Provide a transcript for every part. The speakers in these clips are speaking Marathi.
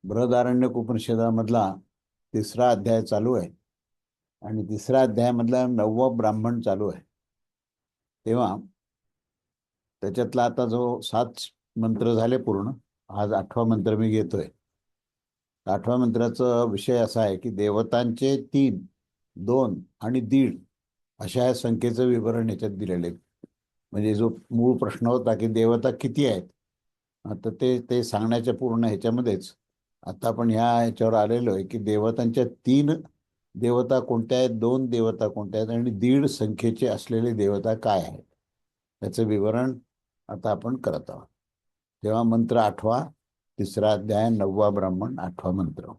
बृहदारण्यक उपनिषदामधला तिसरा अध्याय चालू आहे आणि तिसऱ्या अध्यायामधला 9वा ब्राह्मण चालू आहे. तेव्हा त्याच्यातला आता जो 7 मंत्र झाले पूर्ण, आज 8वा मंत्र मी घेतोय. 8व्या मंत्राचा विषय असा आहे की देवतांचे 3, 2 आणि 1.5 अशा या संख्येचं विवरण याच्यात दिलेलं आहे. म्हणजे जो मूळ प्रश्न होता की देवता किती आहेत, आता ते ते सांगण्याच्या पूर्ण ह्याच्यामध्येच आता आपण ह्याच्यावर आलेलो आहे की देवतांच्या 3 देवता कोणत्या आहेत, 2 देवता कोणत्या आहेत आणि 1.5 संख्येचे असलेले देवता काय आहेत, त्याचं विवरण आता आपण करत आहोत. तेव्हा मंत्र 8वा, तिसरा अध्याय, 9वा ब्राह्मण, 8वा मंत्र.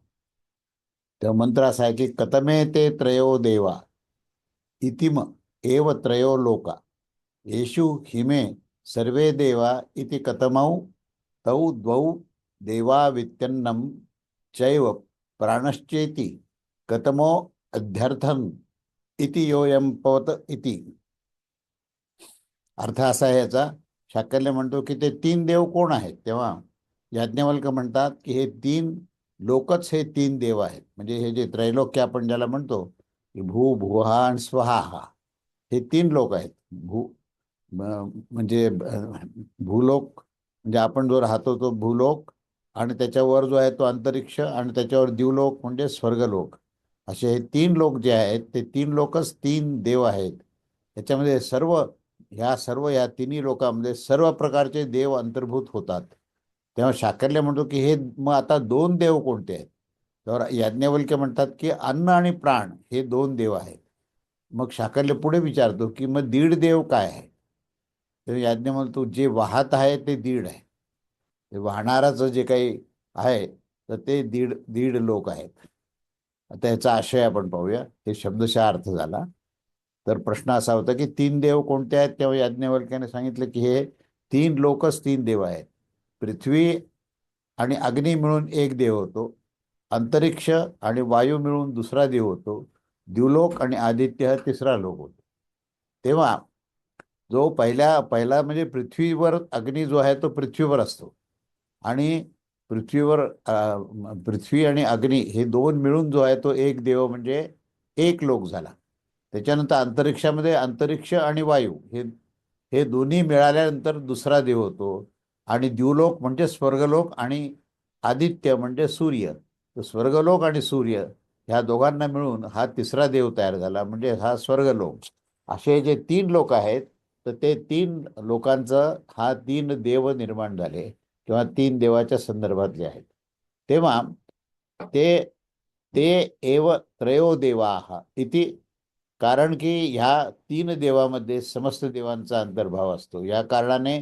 तेव्हा मंत्र असा आहे की कतमे ते त्रयो देवा इतिम एव त्रयो लोका येषु हिमे सर्वे देवा इति कतमौ तौ द्वौ देवा वित्यन्नम चैव प्राणश्चेति कतमो अध्यर्थम इति योयम पवत इति. अर्थ असा आहे याचा. शाकल्य म्हणतो की ते 3 देव कोण आहेत, तेव्हा याज्ञवल्क म्हणतात की हे 3 लोकच हे 3 देव आहेत. म्हणजे हे जे त्रैलोक्य आपण ज्याला म्हणतो की भू, भुवहा आणि स्वहा, हे 3 लोक आहेत. म्हणजे भूलोक म्हणजे आपण जो राहतो तो भूलोक, आणि त्याच्यावर जो आहे तो अंतरिक्ष, आणि त्याच्यावर दिवलोक म्हणजे स्वर्गलोक. असे हे 3 लोक जे आहेत ते 3 लोकच 3 देव आहेत. त्याच्यामध्ये या तिन्ही लोकांमध्ये सर्व प्रकारचे देव अंतर्भूत होतात. तेव्हा शाकल्य म्हणतो की हे मग आता 2 देव कोणते आहेत, तर याज्ञवल्क्य म्हणतात की अन्न आणि प्राण हे 2 देव आहेत. मग शाकल्य पुढे विचारतो की मग 1.5 देव काय आहे, तर याज्ञ म्हणतो जे वाहत आहे ते 1.5 आहे. ते वाहणाराचं जे काही आहे तर ते 1.5 लोक आहेत. आता याचा आशय आपण पाहूया. हे शब्दशः अर्थ झाला. तर प्रश्न असा होता की 3 देव कोणते आहेत, तेव्हा याज्ञवल्क्याने सांगितलं की हे 3 लोकच 3 देव आहेत. पृथ्वी आणि अग्नी मिळून 1 देव होतो, अंतरिक्ष आणि वायू मिळून दुसरा देव होतो, द्युलोक आणि आदित्य हा तिसरा लोक होतो. तेव्हा जो पहिला म्हणजे पृथ्वीवर अग्नी जो आहे तो पृथ्वीवर असतो, आणि पृथ्वी आणि अग्नी हे 2 मिळून जो आहे तो 1 देव म्हणजे 1 लोक झाला. त्याच्यानंतर अंतरिक्षामध्ये अंतरिक्ष आणि वायू हे हे दोन्ही मिळाल्यानंतर दुसरा देव होतो, आणि द्युलोक म्हणजे स्वर्गलोक, आणि आदित्य म्हणजे सूर्य. तर स्वर्गलोक आणि सूर्य ह्या दोघांना मिळून हा तिसरा देव तयार झाला, म्हणजे हा स्वर्गलोक. असे जे 3 लोक आहेत तर ते 3 लोकांचं हा 3 देव निर्माण झाले, किंवा 3 देवाच्या संदर्भातले आहेत. तेव्हा ते ते एव त्रयो देवाः इति, कारण की ह्या 3 देवामध्ये समस्त देवांचा अंतर्भाव असतो. या कारणाने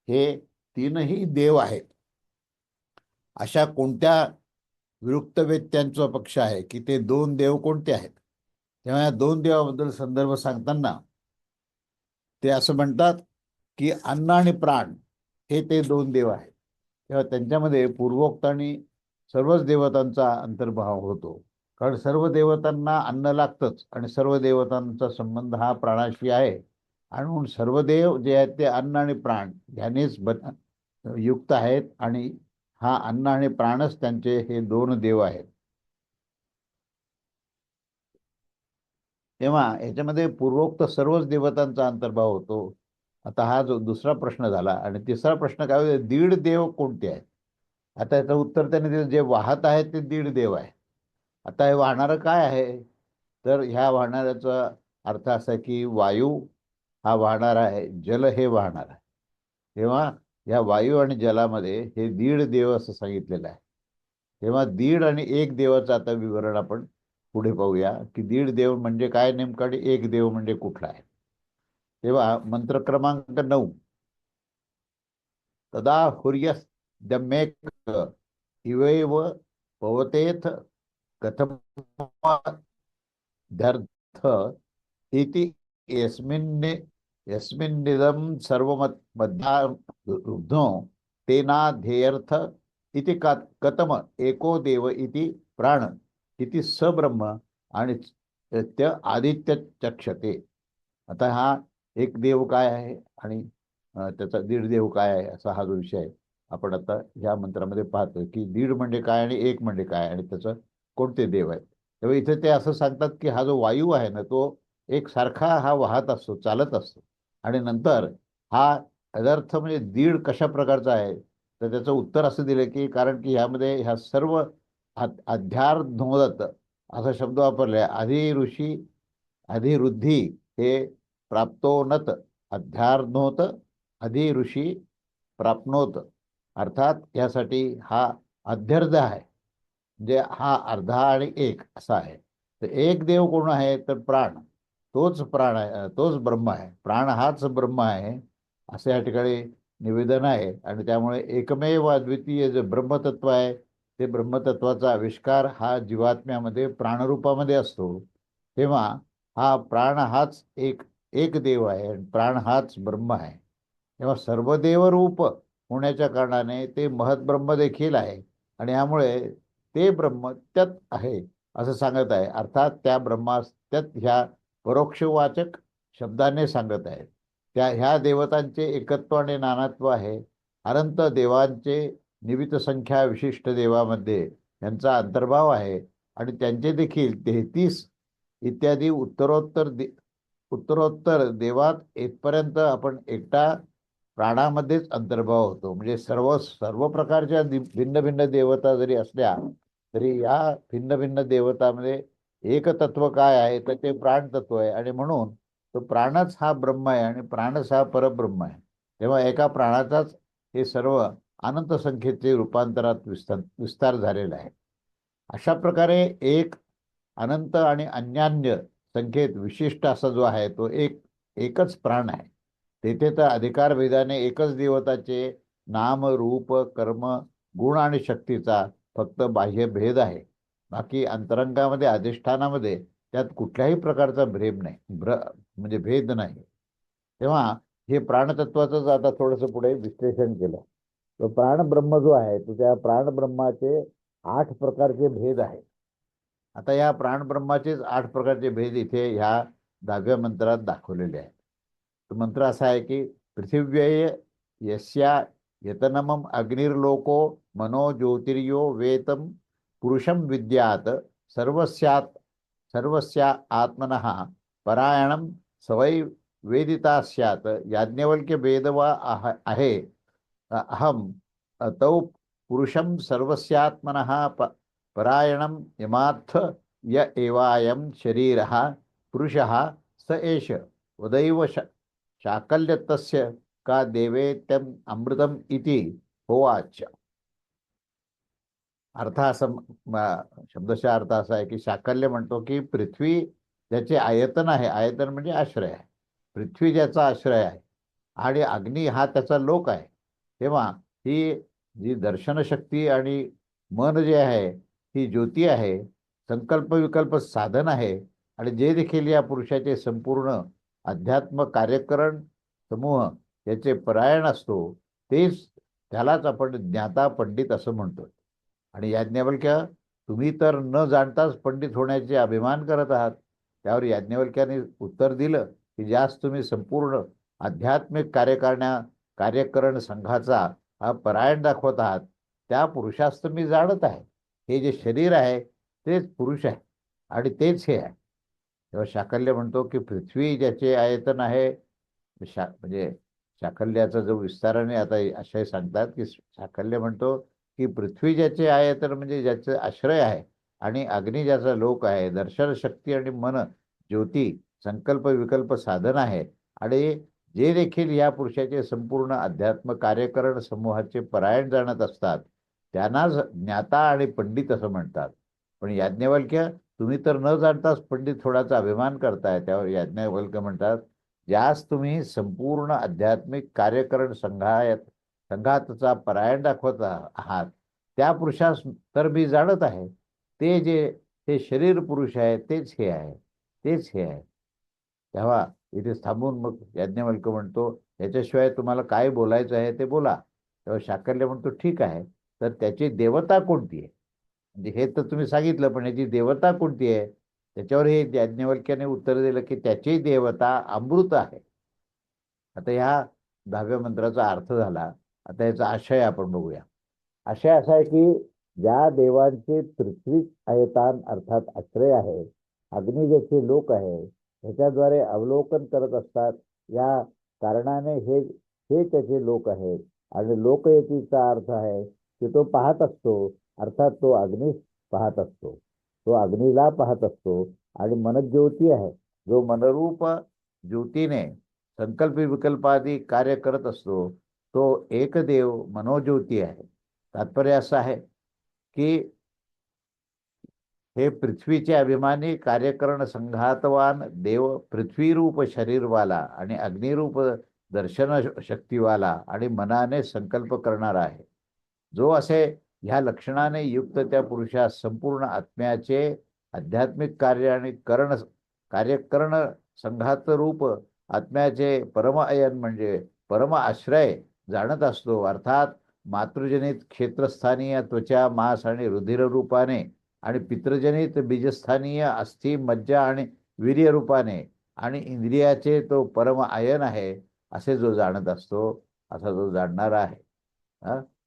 हे 3ही देव आहेत. अशा कोणत्या विरुक्तवेत्यांचा पक्ष आहे की ते 2 देव कोणते आहेत, तेव्हा या 2 देवाबद्दल संदर्भ सांगताना ते असं म्हणतात की अन्न आणि प्राण हे ते 2 देव आहेत. तेव्हा त्यांच्यामध्ये पूर्वोक्त आणि सर्वच देवतांचा अंतर्भाव होतो. कारण सर्व देवतांना अन्न लागतंच, आणि सर्व देवतांचा संबंध हा प्राणाशी आहे. आणि म्हणून सर्व देव जे आहेत ते अन्न आणि प्राण ह्यानेच युक्त आहेत, आणि हा अन्न आणि प्राणच त्यांचे हे 2 देव आहेत. तेव्हा याच्यामध्ये पूर्वोक्त सर्वच देवतांचा अंतर्भाव होतो. आता हा जो दुसरा प्रश्न झाला, आणि तिसरा प्रश्न काय होता, 1.5 देव कोणते आहेत. आता याचं उत्तर त्याने दिलं, जे वाहत आहे ते 1.5 देव आहे. आता हे वाहणारं काय आहे, तर ह्या वाहणाऱ्याचा अर्थ असा आहे की वायू हा वाहणार आहे, जल हे वाहणार आहे. तेव्हा ह्या वायू आणि जलामध्ये हे 1.5 देव असं सांगितलेलं आहे. तेव्हा 1.5 आणि 1 देवाचं आता विवरण आपण पुढे पाहूया की 1.5 देव म्हणजे काय नेमका, आणि 1 देव म्हणजे कुठला आहे. तेव्हा मंत्र क्रमांक 9. तदा हुर्यश्दम्येक इवैव पवतेथ कथमध्यर्थ इति यस्मिन्निदं सर्वमध्यारुग्धो तेनाध्येयर्थ इति कथम एको देव इति प्राण इति सब्रह्म आणि आदित्य चक्षते. आता हा 1 देव काय आहे आणि त्याचा 1.5 देव काय आहे, असा हा जो विषय आहे. आपण आता ह्या मंत्रामध्ये पाहतो की दीड म्हणजे काय आणि एक म्हणजे काय आणि त्याचं कोणते देव आहेत. तेव्हा इथे ते असं सांगतात की हा जो वायू आहे ना तो एक सारखा हा वाहत असतो, चालत असतो. आणि नंतर हा पदार्थ म्हणजे दीड कशा प्रकारचा आहे, तर त्याचं उत्तर असं दिलं की कारण की ह्यामध्ये ह्या सर्व अध्यार्धोदत असा शब्द वापरलाय. आधी ऋषी अधिवृद्धी हे प्राप्तोन्नत अध्यार्धोत अधि ऋषी प्राप्नोत, अर्थात यासाठी हा अध्यर्ध आहे. म्हणजे हा अर्धा आणि एक असा आहे. तर एक देव कोण आहे तर प्राण, तोच प्राण आहे, तोच ब्रह्म आहे. प्राण हाच ब्रह्म आहे असं या ठिकाणी निवेदन आहे. आणि त्यामुळे एकमेव अद्वितीय जे ब्रह्मतत्व आहे ते ब्रह्मतत्वाचा आविष्कार हा जीवात्म्यामध्ये प्राणरूपामध्ये असतो. तेव्हा हा प्राण हाच एक एक देव आहे आणि प्राण हाच ब्रह्म आहे. तेव्हा सर्व देवरूप होण्याच्या कारणाने ते महद्ब्रह्म देखील आहे. आणि यामुळे ते ब्रह्म त्यात आहे असं सांगत आहे. अर्थात त्या ब्रह्मास त्यात ह्या परोक्षवाचक शब्दाने सांगत आहेत. त्या ह्या देवतांचे एकत्व आणि नानात्व आहे. अनंत देवांचे निमित्त संख्या विशिष्ट देवामध्ये यांचा अंतर्भाव आहे. आणि त्यांचे देखील 33 इत्यादी उत्तरोत्तर देवात येथपर्यंत आपण एकटा प्राणामध्येच अंतर्भाव होतो. म्हणजे सर्व सर्व प्रकारच्या भिन्न भिन्न देवता जरी असल्या तरी या भिन्न भिन्न देवतामध्ये एक तत्व काय आहे तर ते प्राण तत्व आहे. आणि म्हणून तो प्राणच हा ब्रह्म आहे आणि प्राणच हा परब्रह्म आहे. तेव्हा एका प्राणाचाच हे सर्व अनंत संख्येचे रूपांतरात विस्तार झालेला आहे. अशा प्रकारे एक अनंत आणि अन्यान्य संख्येत विशिष्ट असा जो आहे तो एकच प्राण आहे. तेथे तर अधिकार भेदाने एकच देवताचे नाम रूप कर्म गुण आणि शक्तीचा फक्त बाह्य भेद आहे. बाकी अंतरंगामध्ये अधिष्ठानामध्ये त्यात कुठल्याही प्रकारचा भेद नाही, म्हणजे भेद नाही. तेव्हा हे प्राणतत्वाचं आता थोडंसं पुढे विश्लेषण केलं. तो प्राणब्रह्म जो आहे तो त्या प्राणब्रह्माचे 8 प्रकारचे भेद आहेत. आता या प्राणब्रह्माचेच 8 प्रकारचे भेद इथे ह्या 10व्या मंत्रात दाखवलेले आहेत. तो मंत्र असा आहे की पृथिव्यय यस्या यतनमम अग्निर्लोको मनो ज्योतिर्यो वेतम पुरुषम विद्यात सर्वस्यात सर्वस्या आत्मनः परायणम सवै वेदिता स्यात् याज्ञवल्क्य वेदवा आहे अहम तौ पुरुषम सर्वस्यात्मनः परायणम यमार्थ य एवायम शरीरः पुरुषः स एष वदैव शाकल्यतस्य का देवेत्यम अमृतम इति होवाच. अर्थ असा शब्दशः अर्थ असा आहे की शाकल्य म्हणतो की पृथ्वी ज्याचे आयतन आहे, आयतन म्हणजे आश्रय आहे, पृथ्वी ज्याचा आश्रय आहे आणि अग्नी हा त्याचा लोक आहे. तेव्हा ही जी दर्शनशक्ती आणि मन जे आहे ही ज्योती आहे, संकल्प विकल्प साधन आहे. आणि जे देखील या पुरुषाचे संपूर्ण अध्यात्म कार्यकरण समूह याचे परायण असतो तेच त्यालाच आपण ज्ञाता पंडित असं म्हणतो. आणि याज्ञवल्क्य तुम्ही तर न जाणताच पंडित होण्याचे अभिमान करत आहात. त्यावर याज्ञवल्क्याने उत्तर दिलं की ज्यास तुम्ही संपूर्ण आध्यात्मिक कार्यकरण संघाचा हा परायण दाखवत आहात त्या पुरुषास तर मी जाणत आहे. हे जे शरीर आहे तेच पुरुष आहे आणि तेच हे आहे. तेव्हा शाकल्य म्हणतो की पृथ्वी ज्याचे आयतन आहे, म्हणजे शाकल्याचा जो विस्ताराने आता आशय सांगतात की शाकल्य म्हणतो की पृथ्वी ज्याचे आहे तर म्हणजे ज्याचे आश्रय आहे आणि अग्नी ज्याचा लोक आहे, दर्शन शक्ती आणि मन ज्योती संकल्प विकल्प साधन आहे. आणि जे देखील या पुरुषाचे संपूर्ण अध्यात्म कार्यकरण समूहाचे परायण जाणत असतात त्यांनाच ज्ञाता आणि पंडित असं म्हणतात. पण याज्ञवल्क्य तुम्ही तर न जाणताच पंडित होण्याचा अभिमान करताय. त्यावर याज्ञवल्क्य म्हणतात ज्यास तुम्ही संपूर्ण आध्यात्मिक कार्यकरण संघातचा परायण दाखवत आहात त्या पुरुषास तर मी जाणत आहे. ते जे हे शरीर पुरुष आहे तेच हे आहे, तेच हे आहे. तेव्हा इथे थांबून मग याज्ञवल्क्य म्हणतो याच्याशिवाय तुम्हाला काय बोलायचं आहे ते बोला. तेव्हा शाकल्य म्हणतो ठीक आहे, तर त्याची देवता कोणती आहे, म्हणजे हे तर तुम्ही सांगितलं पण याची देवता कोणती आहे. त्याच्यावर हे याज्ञवल्क्याने उत्तर दिलं की त्याची देवता अमृत आहे. आता ह्या 10व्या मंत्राचा अर्थ झाला आता याचा आशय आपण बघूया. आशय असा आहे की ज्या देवांचे पृथ्वीच अयतान अर्थात आश्रय आहे, अग्नी ज्याचे लोक आहे, ह्याच्याद्वारे अवलोकन करत असतात. या कारणाने हे हे त्याचे लोक आहेत. आणि लोकयतीचा अर्थ आहे की तो पाहत असतो, अर्थात तो अग्नीस पाहत असतो, तो अग्नीला पाहत असतो. आणि मनज्योती आहे, जो मनरूप ज्योतीने संकल्प विकल्पादी कार्य करत असतो, तो एकदेव मनोज्योती आहे. तात्पर्य असं आहे की हे पृथ्वीचे अभिमानी कार्यकरण संघातवान देव पृथ्वीरूप शरीरवाला आणि अग्निरूप दर्शन शक्तीवाला आणि मनाने संकल्प करणारा आहे. जो असे ह्या लक्षणाने युक्त त्या पुरुषास संपूर्ण आत्म्याचे आध्यात्मिक कार्य आणि कार्यकरण संघात रूप आत्म्याचे परम अयन म्हणजे परम आश्रय जाणत असतो. अर्थात मातृजनित क्षेत्रस्थानीय त्वचा मांस आणि रुधिर रूपाने आणि पितृजनित बीजस्थानीय अस्थि मज्जा आणि वीर्य रूपाने आणि इंद्रियाचे तो परम आयन आहे असे जो जाणत असतो, असा जो जाणणारा आहे.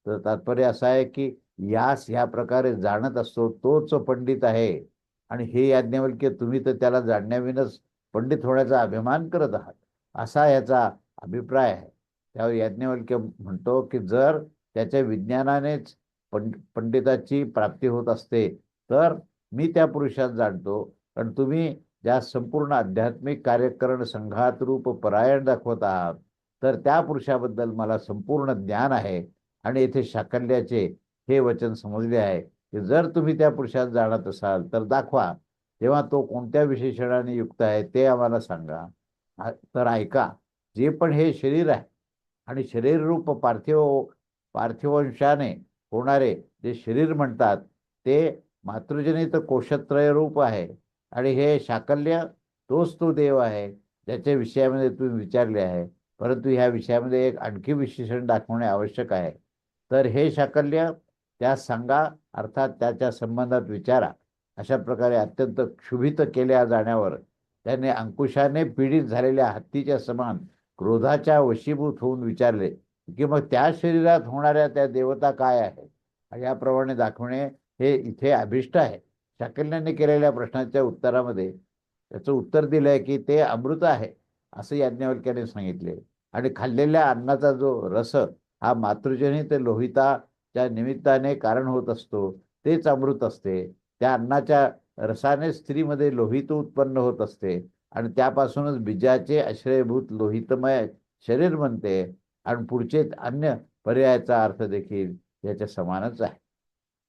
तर तात्पर्य असं आहे की यास ह्या प्रकारे जाणत असतो तोच पंडित आहे. आणि हे याज्ञवल्क्य तुम्ही तर त्याला जाणण्याविनच पंडित होण्याचा अभिमान करत आहात, असा याचा अभिप्राय आहे. त्यावर याज्ञवल्क्य म्हणतो की जर त्याच्या विज्ञानानेच पंडिताची प्राप्ती होत असते तर मी त्या पुरुषात जाणतो. कारण तुम्ही ज्या संपूर्ण आध्यात्मिक कार्यकरण संघात रूप परायण दाखवत आहात, तर त्या पुरुषाबद्दल मला संपूर्ण ज्ञान आहे. आणि येथे शाकल्याचे हे वचन समजले आहे की जर तुम्ही त्या पुरुषात जाणत असाल तर दाखवा, तेव्हा तो कोणत्या विशेषणाने युक्त आहे ते आम्हाला सांगा. तर ऐका, जे पण हे शरीर आहे आणि शरीररूप पार्थिवंशाने होणारे जे शरीर म्हणतात ते मातृजनित कोशत्रय रूप आहे. आणि हे शाकल्य तोच तो देव आहे ज्याच्या विषयामध्ये तुम्ही विचारले आहे. परंतु ह्या विषयामध्ये एक आणखी विशेषण दाखवणे आवश्यक आहे. तर हे शाकल्य त्यास सांगा, अर्थात त्याच्या संबंधात विचारा. अशा प्रकारे अत्यंत क्षुभित केल्या जाण्यावर त्याने अंकुशाने पीडित झालेल्या हत्तीच्या समान क्रोधाच्या वशीभूत होऊन विचारले की मग त्या शरीरात होणाऱ्या त्या देवता काय आहेत. याप्रमाणे दाखवणे हे इथे अभिष्ट आहे. शाकल्याने केलेल्या प्रश्नाच्या उत्तरामध्ये त्याचं उत्तर दिलंय की ते अमृत आहे असं याज्ञवल्क्याने सांगितले. आणि खाल्लेल्या अन्नाचा जो रस हा मातृजनित लोहिताच्या निमित्ताने कारण होत असतो, तेच अमृत असते. त्या अन्नाच्या रसाने स्त्रीमध्ये लोहित उत्पन्न होत असते आणि त्यापासूनच बीजाचे आश्रयभूत लोहितमय शरीर बनते. आणि पुढचे अन्य पर्यायाचा अर्थ देखील याच्या समानच आहे.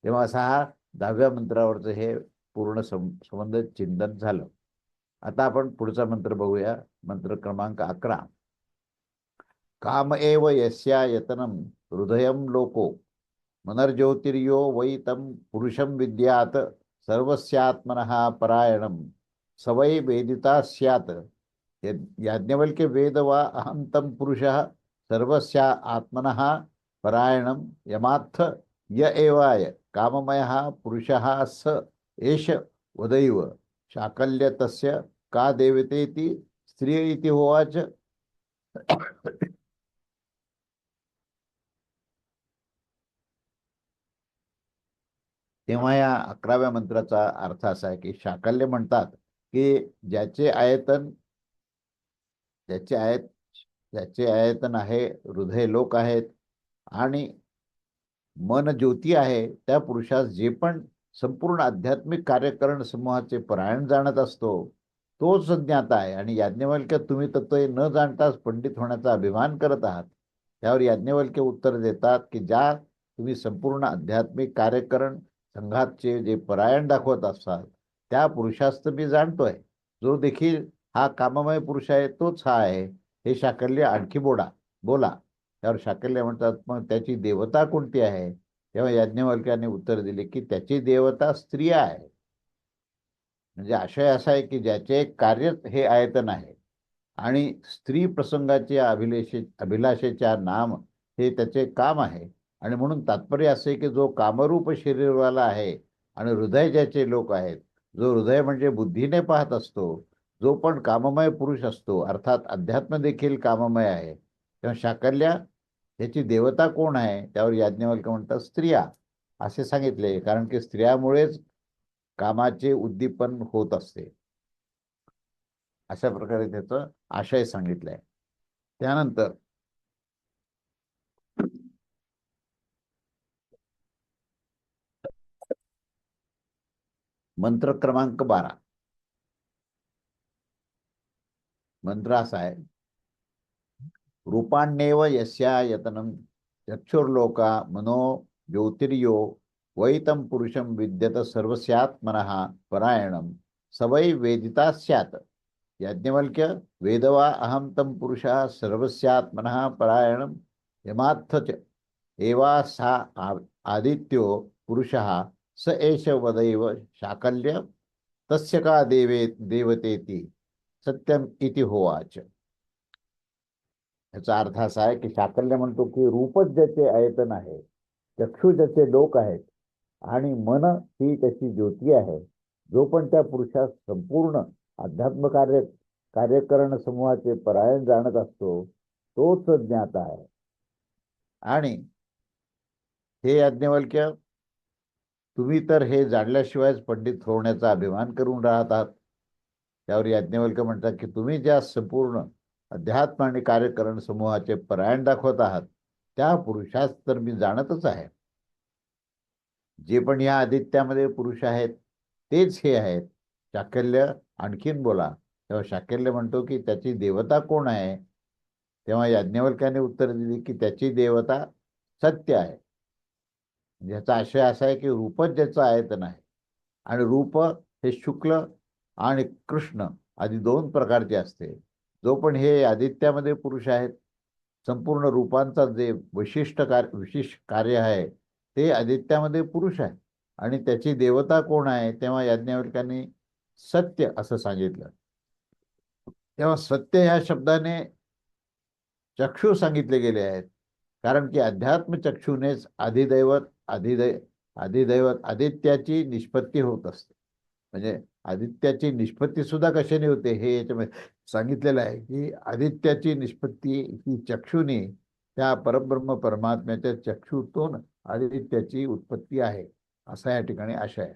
तेव्हा असा हा 10व्या मंत्रावरचं हे पूर्ण संबंध चिंतन झालं. आता आपण पुढचा मंत्र बघूया. मंत्र क्रमांक 11. काम एव यस्या यतनम हृदयं लोको मनर्ज्योतिर्यो वै तं पुरुषं विद्यात सर्वस्यात्मनः परायणं स वै वेदिता स्यात्. याज्ञवल्क्य वेद वा अहं तं पुरुषः सर्वस्या आत्मनः परायणं यमात्थ य एवाय काममयः पुरुषः स एष वदैव. शाकल्य तस्य का देवतेति स्त्रिय इति होवाच. तेव्हा या 11व्या मंत्राचा अर्थ असा आहे की शाकल्य म्हणतात की ज्याचे आयत ज्याचे आयतन आहे, हृदय लोक आहेत आणि मन ज्योती आहे, त्या पुरुषास जे पण संपूर्ण आध्यात्मिक कार्यकरण समूहाचे परायण जाणत असतो तोच ज्ञाता आहे. आणि याज्ञवल्क्य तुम्ही तर ते न जाणताच पंडित होण्याचा अभिमान करत आहात. त्यावर याज्ञवल्क्य उत्तर देतात की ज्या तुम्ही संपूर्ण आध्यात्मिक कार्यकरण संघातचे जे परायण दाखवत असतात त्या पुरुषास तर मी जाणतोय. जो देखील हा काममय पुरुष आहे तोच हा आहे. हे शाकल्य आणखी बोला. त्यावर शाकल्य म्हणतात मग त्याची देवता कोणती आहे. तेव्हा याज्ञवल्क्याने उत्तर दिले की त्याची देवता स्त्री आहे. म्हणजे आशय असा आहे की ज्याचे कार्य हे आयतन आहे आणि स्त्री प्रसंगाचे अभिलाषेच्या नाम हे त्याचे काम आहे. आणि म्हणून तात्पर्य असे की जो कामरूप शरीरवाला आहे आणि हृदय ज्याचे लोक आहेत, जो हृदय म्हणजे बुद्धीने पाहत असतो, जो पण काममय पुरुष असतो, अर्थात अध्यात्म देखील काममय आहे. तेव्हा शाकल्या ह्याची देवता कोण आहे, त्यावर याज्ञवल्क्य म्हणतात स्त्रिया असे सांगितले, कारण की स्त्रियामुळेच कामाचे उद्दीपन होत असते. अशा प्रकारे त्याचा आशय सांगितलाय. त्यानंतर मंत्र क्रमांक 12. मंत्र असा आहे, रूपाण्येव यस्या यतनं चक्षुर्लोका मनो ज्योतिर्यो वैतं पुरुषं विद्यत सर्वस्यात्मनः परायणं स वै वेदिता स्यात्. याज्ञवल्क्य, वेदवा अहं तं पुरुषः सर्वस्यात्मनः परायणं यमात्थ च एवा सा आदित्यो पुरुषः स एष वदैव शाकल्य तस्य का देवतेति सत्यम इति होवाच. याचा अर्थ असा आहे की शाकल्य म्हणतो की रूपच ज्याचे आयतन आहे, चक्षु ज्याचे लोक आहेत आणि मन ही त्याची ज्योती आहे, जो पण त्या पुरुषास संपूर्ण अध्यात्म कार्यकरण समूहाचे परायण जाणत असतो तोच ज्ञाता आहे. आणि हे याज्ञवल्क्य, तुम्ही तर हे जाणल्याशिवायच पंडित होण्याचा अभिमान करून राहत आहात. त्यावर याज्ञवल्क्य म्हणतात की तुम्ही ज्या संपूर्ण अध्यात्म आणि कार्यकरण समूहाचे परायण दाखवत आहात त्या पुरुषास तर मी जाणतच आहे. जे पण या आदित्यामध्ये पुरुष आहेत तेच हे आहेत. शाकल्य आणखीन बोला. तेव्हा शाकल्य म्हणतो की त्याची देवता कोण आहे. तेव्हा याज्ञवल्क्याने उत्तर दिले की त्याची देवता सत्य आहे. ज्याचा आशय असा आहे की रूपच ज्याचं आयतन आहे आणि रूप हे शुक्ल आणि कृष्ण आदी दोन प्रकारचे असते. जो पण हे आदित्यामध्ये पुरुष आहेत, संपूर्ण रूपांचा जे विशिष्ट कार्य आहे ते आदित्यामध्ये पुरुष आहे आणि त्याची देवता कोण आहे. तेव्हा याज्ञवल्क्यांनी सत्य असं सांगितलं. तेव्हा सत्य ह्या शब्दाने चक्षु सांगितले गेले आहेत, कारण की अध्यात्म चक्षुनेच अधिदैवत आदित्याची निष्पत्ती होत असते. म्हणजे आदित्याची निष्पत्ती सुद्धा कशाने होते हे याच्यामध्ये सांगितलेलं आहे की आदित्याची निष्पत्ती ही चक्षुने, त्या परब्रह्म परमात्म्याच्या चक्षुतून आदित्याची उत्पत्ती आहे असा या ठिकाणी आशय आहे.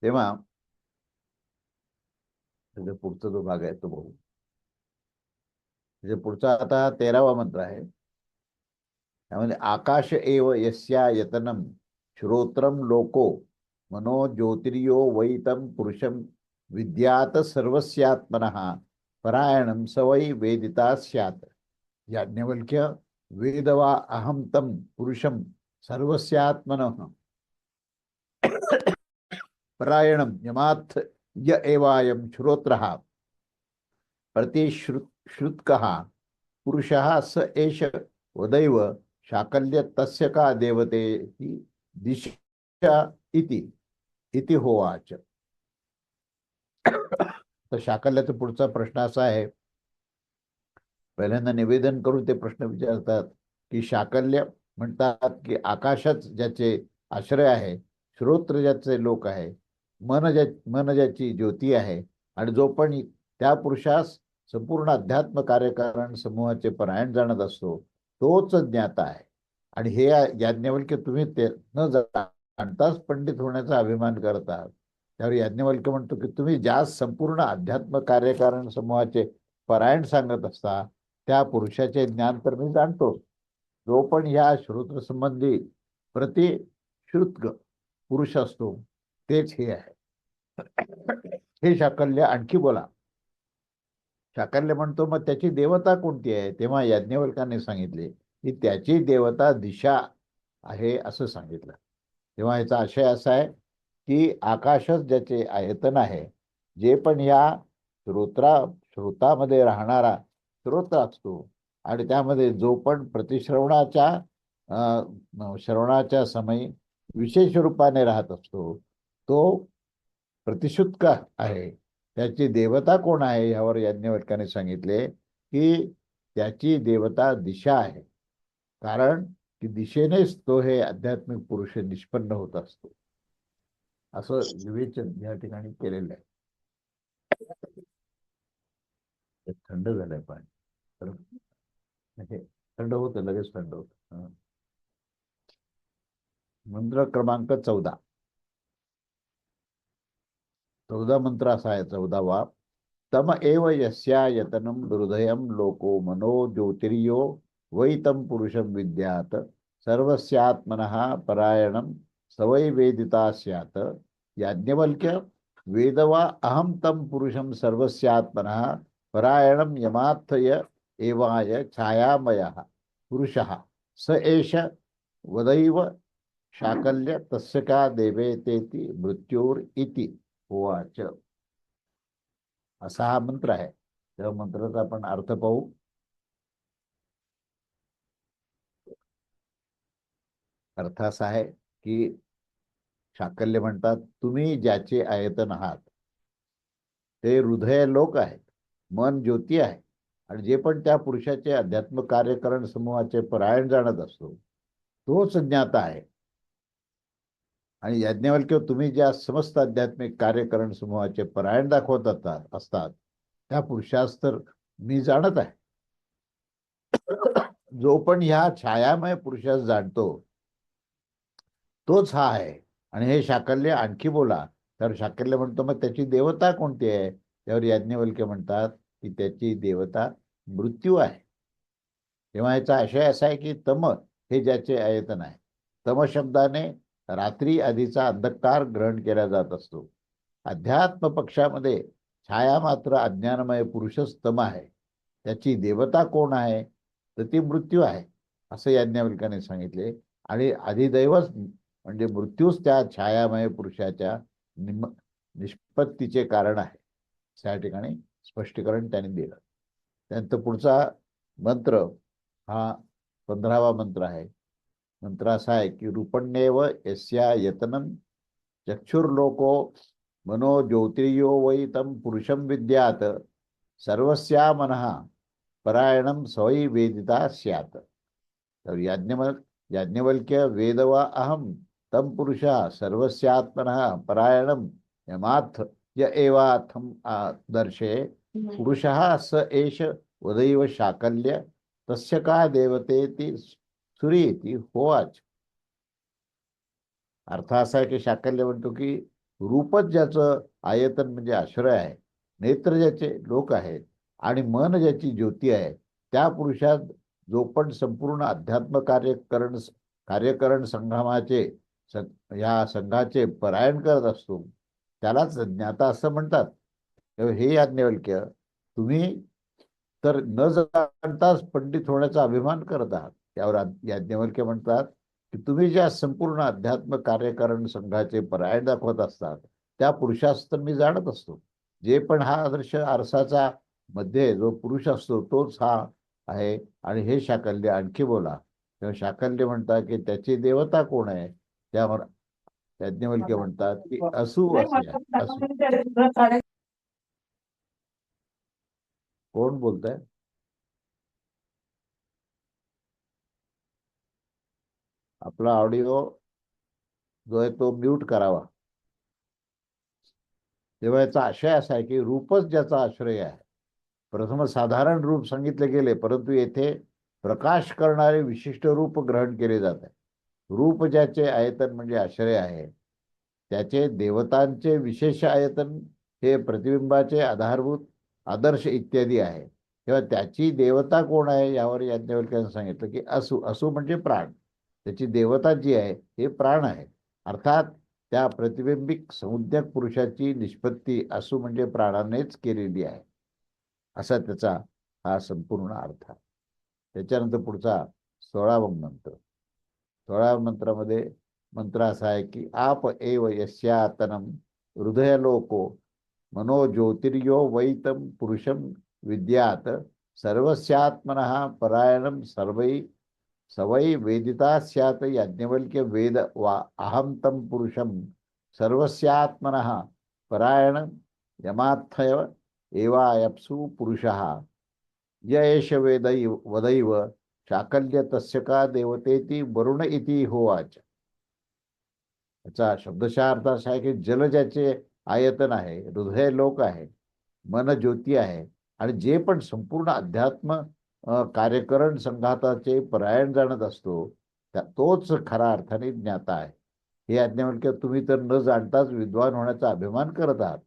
तेव्हा पुढचा जो भाग आहे तो बघू. म्हणजे पुढचा आता 13वा मंत्र आहे. त्यामध्ये आकाश एव यस्या यतनम श्रोत्रम लोको मनो ज्योतिर्यो वैतम पुरुषम विद्यात सर्वस्यात्मनः परायणम सवै वेदिता स्यात्. याज्ञवल्क्य, वेदवा अहम तम पुरुषम सर्वस्यात्मनः परायणम यमात् य एवायम श्रोत्रः प्रतिश्रुतकः पुरुषः स एष वदैव शाकल्य तस्य का देवते दिशा इति होवाच. तर शाकल्याचा पुढचा प्रश्न असा आहे. पहिल्यांदा निवेदन करून ते प्रश्न विचारतात की शाकल्य म्हणतात की आकाशच ज्याचे आश्रय आहे, श्रोत्र ज्याचे लोक आहे, मन ज्याची ज्योती आहे आणि जो पण त्या पुरुषास संपूर्ण अध्यात्म कार्यकारण समूहाचे परायण जाणत असतो तोच ज्ञाता आहे. आणि हे याज्ञवल्क्य, तुम्ही ते न जाणताच पंडित होण्याचा अभिमान करतात. त्यावर याज्ञवल्क्य म्हणतो की तुम्ही ज्या संपूर्ण अध्यात्म कार्यकारण समूहाचे परायण सांगत असता त्या पुरुषाचे ज्ञान तर मी जाणतो. जो पण ह्या श्रोत्र संबंधी प्रतिश्रुत पुरुष असतो तेच हे आहे. हे शाकल्य आणखी बोला. शाकल्य म्हणतो मग त्याची देवता कोणती आहे. तेव्हा याज्ञवल्क्याने सांगितले की त्याची देवता दिशा आहे असं सांगितलं. तेव्हा याचा आशय असा आहे की आकाशच ज्याचे आयतन आहे, जे पण या श्रोतामध्ये राहणारा श्रोत असतो आणि त्यामध्ये जो पण श्रवणाच्या समयी विशेष रूपाने राहत असतो तो प्रतिशुद्ध आहे. त्याची देवता कोण आहे यावर याज्ञवल्क्याने सांगितले की त्याची देवता दिशा आहे, कारण की दिशेनेच तो हे आध्यात्मिक पुरुष निष्पन्न होत असतो असं विवेचन या ठिकाणी केलेलं आहे. ते थंड झालंय पाणी. तर हे थंड होतं, लगेच थंड होतं. मंत्र क्रमांक 14. 14 मंत्र असा आहे, 14वा. तम एव यस्यायतनं हृदयं लोको मनो ज्योतिर्यो वै तं पुरुषं विद्यात सर्वस्यात्मनः परायणं सवै वेदिता स्यात्. याज्ञवल्क्य, वेदवा अहं तं पुरुषं सर्वस्यात्मनः परायणं यमार्थय एवाय छायामयः पुरुषः स एष वदैव शाकल्य तस्य का देवेतेति मृत्योर इति उवाच. असा हा मंत्र आहे. त्या मंत्राचा आपण अर्थ पाहू. अर्थ असा आहे की शाकल्य म्हणतात, तुम्ही ज्याचे आयतन आहात ते हृदय लोक आहेत, मन ज्योती आहे, आणि जे पण त्या पुरुषाचे अध्यात्म कार्यकरण समूहाचे परायण जाणत असतो तोच ज्ञाता आहे. आणि याज्ञवल्क्य, तुम्ही ज्या समस्त आध्यात्मिक कार्यकरण समूहाचे परायण दाखवत असतात त्या पुरुषास तर मी जाणत आहे. जो पण ह्या छायामय पुरुषास जाणतो तोच हा आहे. आणि हे शाकल्य आणखी बोला. तर शाकल्य म्हणतो, मग त्याची देवता कोणती आहे? त्यावर याज्ञवल्क्य म्हणतात की त्याची देवता मृत्यू आहे. तेव्हा याचा आशय असा आहे की तम हे ज्याचे आयतन आहे, तम शब्दाने रात्री आधीचा अंधकार ग्रहण केला जात असतो. अध्यात्म पक्षामध्ये छाया मात्र अज्ञानमय पुरुषच तम आहे. त्याची देवता कोण आहे? तर ती मृत्यू आहे, असं याज्ञवल्क्याने सांगितले. आणि अधिदैवच म्हणजे मृत्यूच त्या छायामय पुरुषाच्या निष्पत्तीचे कारण आहे, त्या ठिकाणी स्पष्टीकरण त्यांनी दिलं. त्यानंतर पुढचा मंत्र हा 15वा मंत्र आहे. मंत्र असा आहे की रूपण्येव यस्या यतनं चक्षुर्लोको मनो ज्योतिर्यो वै तं पुरुषं विद्यात सर्वस्या मनः परायणं सवै वेदिता स्यात्. तर याज्ञवल्क्य, वेदवा अहम तम पुरुषा सर्वस्यात्मनः परायणं यमार्थ य एवार्थम दर्शे पुरुषः स एष वदैव शाकल्य तस्य का देवतेति सुरीति होवाच. अर्थ असा आहे की शाकल्य म्हणतो की रूपच ज्याचं आयतन म्हणजे आश्रय आहे, नेत्र ज्याचे लोक आहेत, आणि मन ज्याची ज्योती आहे, त्या पुरुषात जो पण संपूर्ण अध्यात्म कार्यकरण संग्रामाचे या संघाचे परायण करत असतो त्यालाच ज्ञाता असं म्हणतात. हे याज्ञवल्क्य, तुम्ही तर न जाणताच पंडित होण्याचा अभिमान करत आहात. त्यावर याज्ञवल्क्य म्हणतात की तुम्ही ज्या संपूर्ण अध्यात्म कार्यकरण संघाचे परायण दाखवत असतात त्या पुरुषास तर मी जाणत असतो. जे पण हा आदर्श आरसाचा मध्ये जो पुरुष असतो तोच हा आहे. आणि हे शाकल्य आणखी बोला. तेव्हा शाकल्य म्हणतात की त्याची देवता कोण आहे? त्यावर याज्ञवल्क्य म्हणतात की असू असे आहे. असू. कोण बोलतंय? आपला ऑडिओ जो आहे तो म्यूट करावा. तेव्हा याचा आशय असा आहे की रूपच ज्याचा आश्रय आहे. प्रथम साधारण रूप सांगितले गेले, परंतु येथे प्रकाश करणारे विशिष्ट रूप ग्रहण केले जात आहे. रूप ज्याचे आयतन म्हणजे आश्रय आहे त्याचे देवतांचे विशेष आयतन हे प्रतिबिंबाचे आधारभूत आदर्श इत्यादी आहे. तेव्हा त्याची देवता कोण आहे यावर याज्ञवल्क्याने सांगितलं की असू. असू म्हणजे प्राण. त्याची देवता जी आहे हे प्राण आहे. अर्थात त्या प्रतिबिंबिक संज्ञक पुरुषाची निष्पत्ती असू म्हणजे प्राणानेच केलेली आहे, असा त्याचा हा संपूर्ण अर्थ आहे. त्याच्यानंतर पुढचा 16वा मंत्र. 16व्या मंत्रामध्ये मंत्र असा आहे की आप एव यस्यातनं हृदयलोको मनो ज्योतिर्यो वैतं पुरुषं विद्यात सर्वस्यात्मनः परायणं सर्वै सवै वेदिता स्यात्. याज्ञवल्क्य, वेद वा अहं तं पुरुषं सर्वस्यात्मनः परायणं यमार्थय एवायप्सु पुरुषः य एष वदैव शाकल्य तस्य का देवतेति वरुण इति होवाच. याचा शब्दशः अर्थ असा आहे की जल ज्याचे आयतन आहे, हृदय लोक आहे, मन ज्योती आहे, आणि जे पण संपूर्ण अध्यात्म कार्यकरण संघाताचे परायण जाणत असतो तोच खऱ्या अर्थाने ज्ञाता आहे. हे याज्ञवल्क्य तुम्ही तर न जाणताच विद्वान होण्याचा अभिमान करत आहात.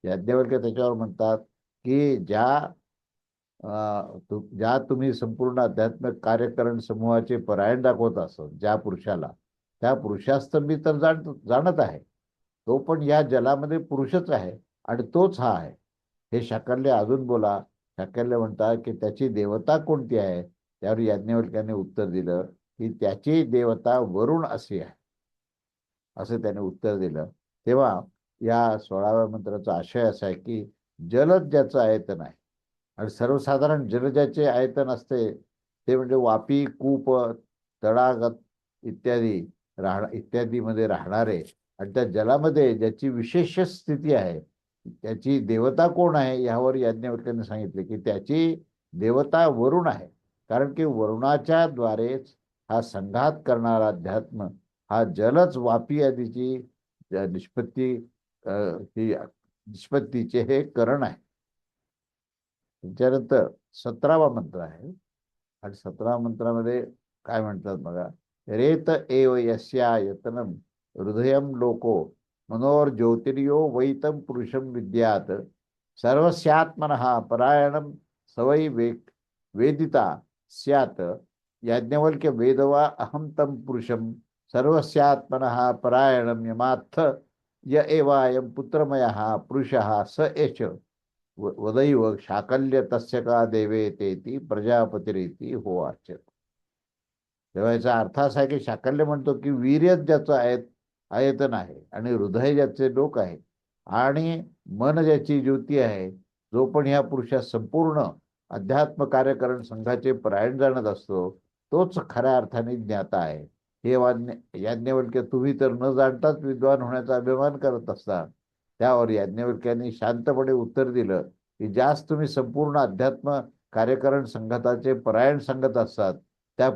याज्ञवल्क्य त्याच्यावर म्हणतात की ज्या तुम्ही संपूर्ण आध्यात्मिक कार्यकरण समूहाचे परायण दाखवत असत ज्या पुरुषाला, त्या पुरुषास तर मी तर जाणत आहे. तो पण या जलामध्ये पुरुषच आहे आणि तोच हा आहे. हे शाकल्य अजून बोला. शाकल्य म्हणतात की त्याची देवता कोणती आहे. त्यावर याज्ञवल्क्याने उत्तर दिलं की त्याची देवता वरुण अशी आहे, असं त्याने उत्तर दिलं. तेव्हा या 16व्या मंत्राचा आशय असा आहे की जलच ज्याचं आयतन आहे, आणि सर्वसाधारण जलजाचे आयतन असते ते म्हणजे वापी, कूप, तडागत इत्यादी इत्यादीमध्ये राहणारे, आणि त्या जलामध्ये ज्याची विशेष स्थिती आहे त्याची देवता कोण आहे यावर याज्ञवल्क्याने सांगितले की त्याची देवता वरुण आहे. कारण की वरुणाच्या द्वारेच हा संघात करणारा अध्यात्म हा जलच वापी आदीची निष्पत्ती ही निष्पत्तीचे हे करण आहे. त्याच्यानंतर 17वा मंत्र आहे, आणि 17व्या मंत्रामध्ये काय म्हणतात बघा. रेत एव यस्या यतनम हृदयम लोको मनोर ज्योतिर्यो वैतम पुरुषम विद्यात सर्वस्यात्मनः परायणम सवै वेदिता स्यात् याज्ञवल्क्य वेदवा अहम तम पुरुषम सर्वस्यात्मनः परायणम यमात्थ य एवायम पुत्रमयः पुरुषः स एष वदैव शाकल्य तस्य का देवेतेती प्रजापतिरेती हो आचर. तेव्हा याचा अर्थ असा आहे की शाकल्य म्हणतो की वीर्यच ज्याचं आयतन आहे आणि हृदय ज्याचे लोक आहे आणि मन ज्याची ज्योती आहे, जो पण ह्या पुरुषात संपूर्ण अध्यात्म कार्यकरण संघाचे परायण जाणत असतो तोच खऱ्या अर्थाने ज्ञाता आहे. हे याज्ञवल्क्य तुम्ही तर न जाणताच विद्वान होण्याचा अभिमान करत असता. त्यावर याज्ञवल्क्यांनी शांतपणे उत्तर दिलं की ज्यास तुम्ही संपूर्ण अध्यात्म कार्यकरण संघाताचे परायण सांगत असतात त्या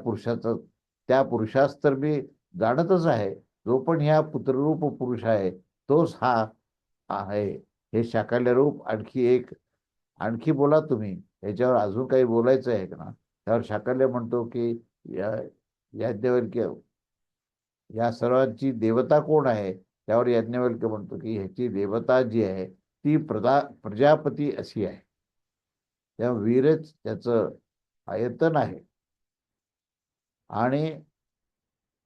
पुरुषास तर मी जाणतच आहे. जो पण ह्या पुत्ररूप पुरुष आहे तोच हा आहे. हे शाकल्य रूप आणखी बोला तुम्ही, याच्यावर अजून काही बोलायचं आहे का ना. त्यावर शाकल्य म्हणतो की या याज्ञवल्क्य या सर्वांची देवता कोण आहे. त्यावर याज्ञवल्क्य म्हणतो की ह्याची देवता जी आहे ती प्रजापती अशी आहे. त्या वीरच त्याचं आयतन आहे, आणि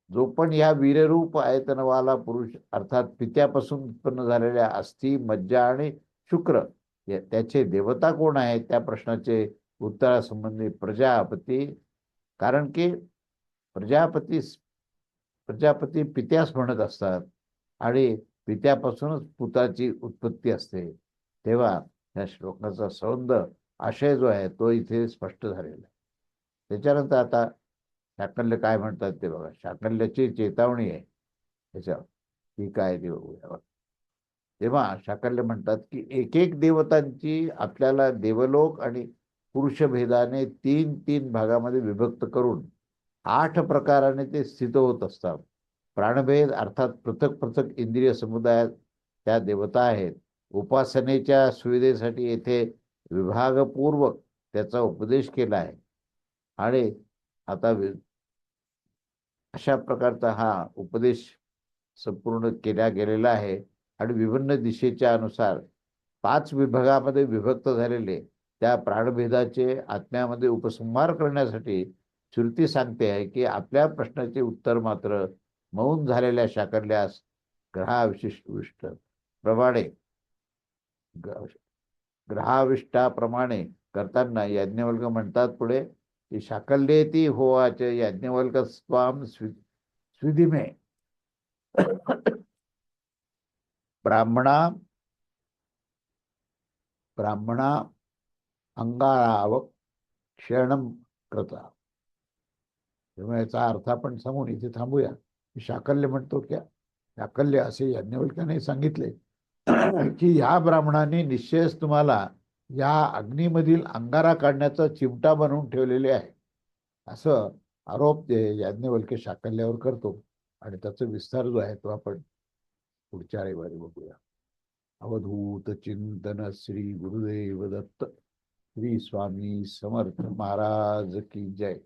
जो पण या वीररूप आयतनवाला पुरुष अर्थात पित्यापासून उत्पन्न झालेल्या अस्थि, मज्जा आणि शुक्र त्याचे देवता कोण आहे, त्या प्रश्नाचे उत्तरासंबंधी प्रजापती. कारण की प्रजापती प्रजापती पित्यास म्हणत असतात आणि पित्यापासूनच पुत्राची उत्पत्ती असते. तेव्हा या श्लोकाचा सौंद आशय जो आहे तो इथे स्पष्ट झालेला आहे. त्याच्यानंतर आता शाकल्य काय म्हणतात ते बघा. शाकल्याची चेतावणी आहे त्याच्यावर, ही काय ते बघूया. तेव्हा शाकल्य म्हणतात की एक एक देवतांची आपल्याला देवलोक आणि पुरुषभेदाने 3-3 भागामध्ये विभक्त करून 8 प्रकाराने ते स्थित होत असतात. प्राणभेद अर्थात पृथक पृथक इंद्रिय समुदायात त्या देवता आहेत. उपासनेच्या सुविधेसाठी येथे विभागपूर्वक त्याचा उपदेश केला आहे. आणि आता अशा प्रकारचा हा उपदेश संपूर्ण केला गेलेला आहे. आणि विभिन्न दिशेच्या अनुसार 5 विभागामध्ये विभक्त झालेले त्या प्राणभेदाचे आत्म्यामध्ये उपसंहार करण्यासाठी श्रुती सांगते आहे की आपल्या प्रश्नाचे उत्तर मात्र मौन झालेल्या शाकल्यास ग्रहाविशिष्ट प्रमाणे ग्रहाविष्टाप्रमाणे करताना याज्ञवल्क म्हणतात पुढे की शाकल्येती होवाच याज्ञवल्क स्वाम स्विधिमे ब्राह्मणा अंगाराव क्षणम करता. तेव्हा याचा अर्थ आपण सांगून इथे थांबूया. शाकल्य म्हणतो की शाकल्य असे याज्ञवल्क्याने सांगितले की या ब्राह्मणाने निश्चयच तुम्हाला या अग्नीमधील अंगारा काढण्याचा चिमटा बनवून ठेवलेले आहे, असं आरोप ते याज्ञवल्क्य शाकल्यावर करतो. आणि त्याचा विस्तार जो आहे तो आपण पुढच्या रविवारी बघूया. अवधूत चिंतन श्री गुरुदेव दत्त. श्री स्वामी समर्थ महाराज की जय.